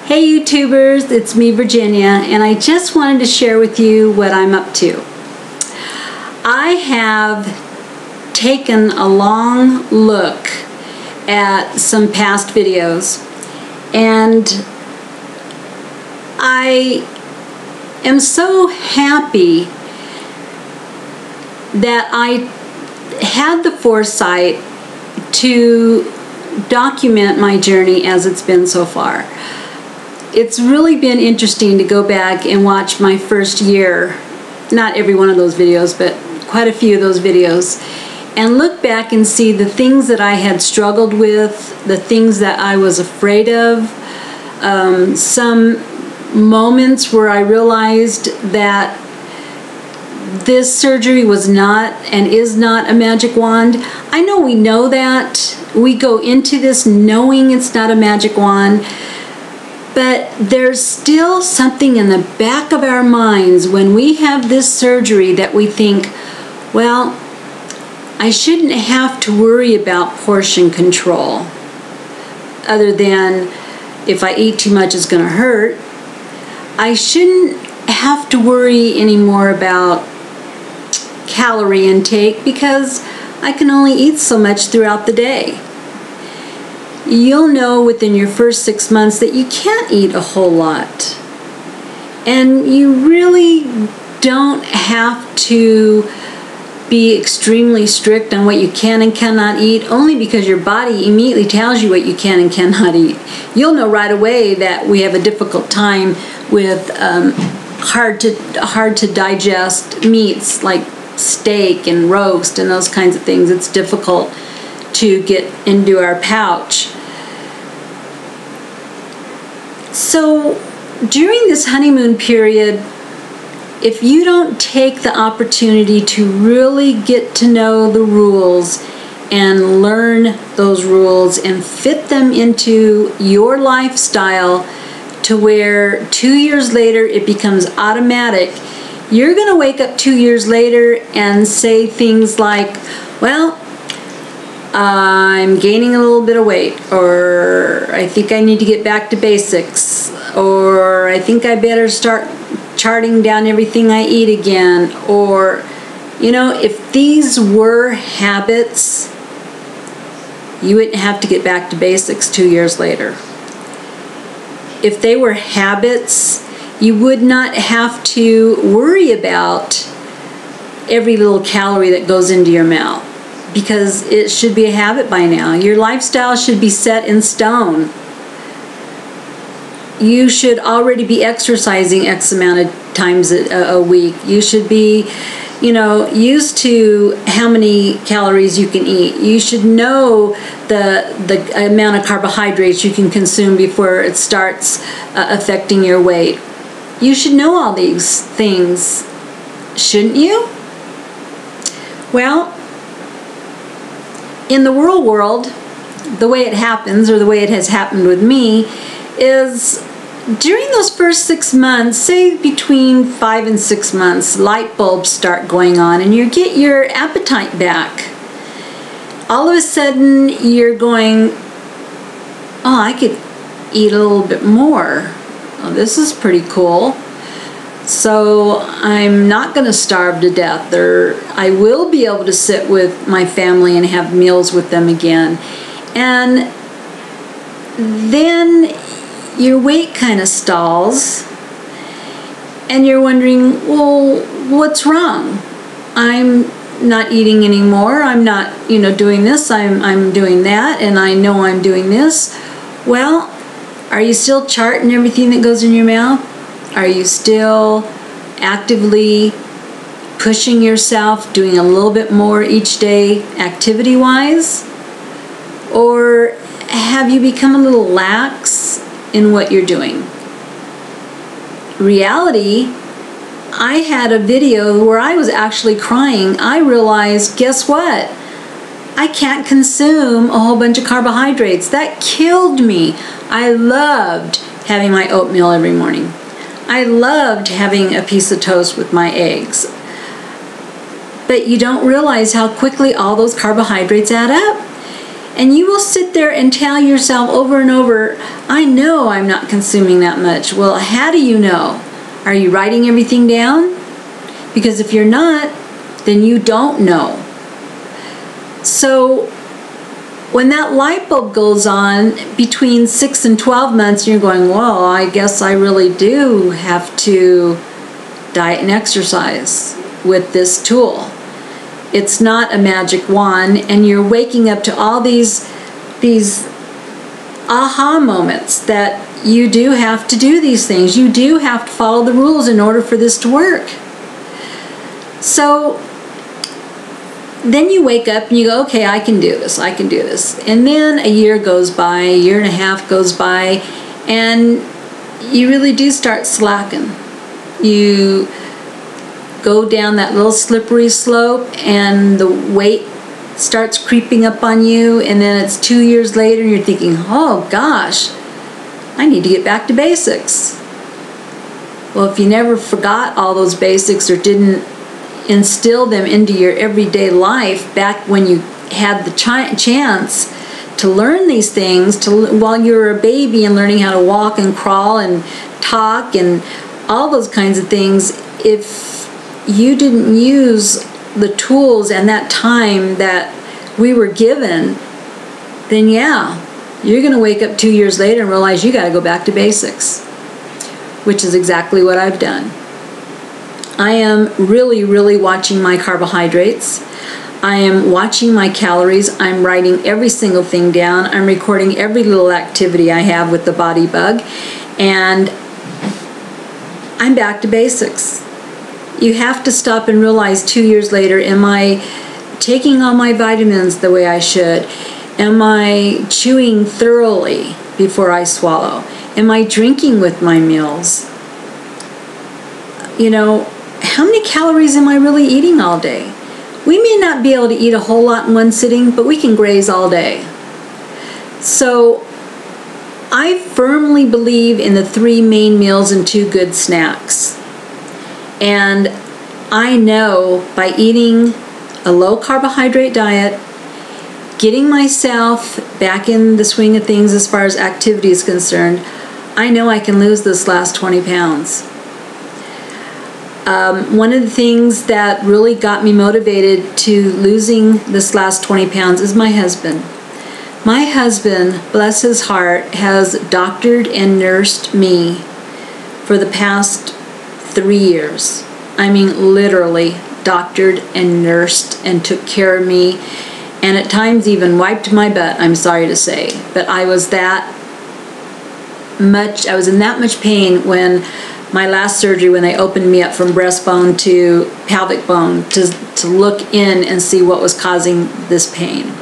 Hey YouTubers, it's me Virginia, and I just wanted to share with you what I'm up to. I have taken a long look at some past videos, and I am so happy that I had the foresight to document my journey as it's been so far. It's really been interesting to go back and watch my first year, not every one of those videos, but quite a few of those videos, and look back and see the things that I had struggled with, the things that I was afraid of, some moments where I realized that this surgery was not and is not a magic wand. I know we know that. We go into this knowing it's not a magic wand, but there's still something in the back of our minds when we have this surgery that we think, well, I shouldn't have to worry about portion control, other than if I eat too much it's going to hurt. I shouldn't have to worry anymore about calorie intake because I can only eat so much throughout the day. You'll know within your first 6 months that you can't eat a whole lot. And you really don't have to be extremely strict on what you can and cannot eat, only because your body immediately tells you what you can and cannot eat. You'll know right away that we have a difficult time with hard to digest meats like steak and roast and those kinds of things. It's difficult to get into our pouch. So during this honeymoon period, if you don't take the opportunity to really get to know the rules and learn those rules and fit them into your lifestyle to where 2 years later it becomes automatic, you're going to wake up 2 years later and say things like, well, I'm gaining a little bit of weight, or I think I need to get back to basics, or I think I better start charting down everything I eat again. Or, you know, if these were habits, you wouldn't have to get back to basics 2 years later. If they were habits, you would not have to worry about every little calorie that goes into your mouth, because it should be a habit by now. Your lifestyle should be set in stone. You should already be exercising X amount of times a week. You should be, you know, used to how many calories you can eat. You should know the amount of carbohydrates you can consume before it starts affecting your weight. You should know all these things, shouldn't you? Well, in the real world, the way it happens, or the way it has happened with me, is during those first 6 months, say between 5 and 6 months, light bulbs start going on and you get your appetite back. All of a sudden you're going, oh, I could eat a little bit more. Oh, this is pretty cool. So I'm not going to starve to death, or I will be able to sit with my family and have meals with them again. And then your weight kind of stalls and you're wondering, well, what's wrong? I'm not eating anymore. I'm not, doing this. I'm doing that, and I know I'm doing this. Well, are you still charting everything that goes in your mouth? Are you still actively pushing yourself, doing a little bit more each day activity-wise? Or have you become a little lax in what you're doing? Reality, I had a video where I was actually crying. I realized, guess what? I can't consume a whole bunch of carbohydrates. That killed me. I loved having my oatmeal every morning. I loved having a piece of toast with my eggs. But you don't realize how quickly all those carbohydrates add up. And you will sit there and tell yourself over and over, I know I'm not consuming that much. Well, how do you know? Are you writing everything down? Because if you're not, then you don't know. So when that light bulb goes on between 6 and 12 months, you're going, well, I guess I really do have to diet and exercise with this tool. It's not a magic wand, and you're waking up to all these aha moments that you do have to do these things. You do have to follow the rules in order for this to work. So then you wake up and you go, okay, I can do this, I can do this. And then a year goes by, a year and a half goes by, and you really do start slacking. You go down that little slippery slope and the weight starts creeping up on you, and then it's 2 years later and you're thinking, oh gosh, I need to get back to basics. Well, if you never forgot all those basics or didn't instill them into your everyday life back when you had the chance to learn these things while you were a baby and learning how to walk and crawl and talk and all those kinds of things, if you didn't use the tools and that time that we were given, then yeah, you're going to wake up 2 years later and realize you got to go back to basics, which is exactly what I've done. I am really, really watching my carbohydrates. I am watching my calories. I'm writing every single thing down. I'm recording every little activity I have with the body bug, and I'm back to basics. You have to stop and realize 2 years later, am I taking all my vitamins the way I should? Am I chewing thoroughly before I swallow? Am I drinking with my meals? You know, how many calories am I really eating all day? We may not be able to eat a whole lot in one sitting, but we can graze all day. So I firmly believe in the 3 main meals and 2 good snacks. And I know by eating a low carbohydrate diet, getting myself back in the swing of things as far as activity is concerned, I know I can lose this last 20 pounds. One of the things that really got me motivated to losing this last 20 pounds is my husband. My husband, bless his heart, has doctored and nursed me for the past 3 years. I mean, literally doctored and nursed and took care of me, and at times even wiped my butt, I'm sorry to say. But I was in that much pain when my last surgery, when they opened me up from breastbone to pelvic bone to look in and see what was causing this pain.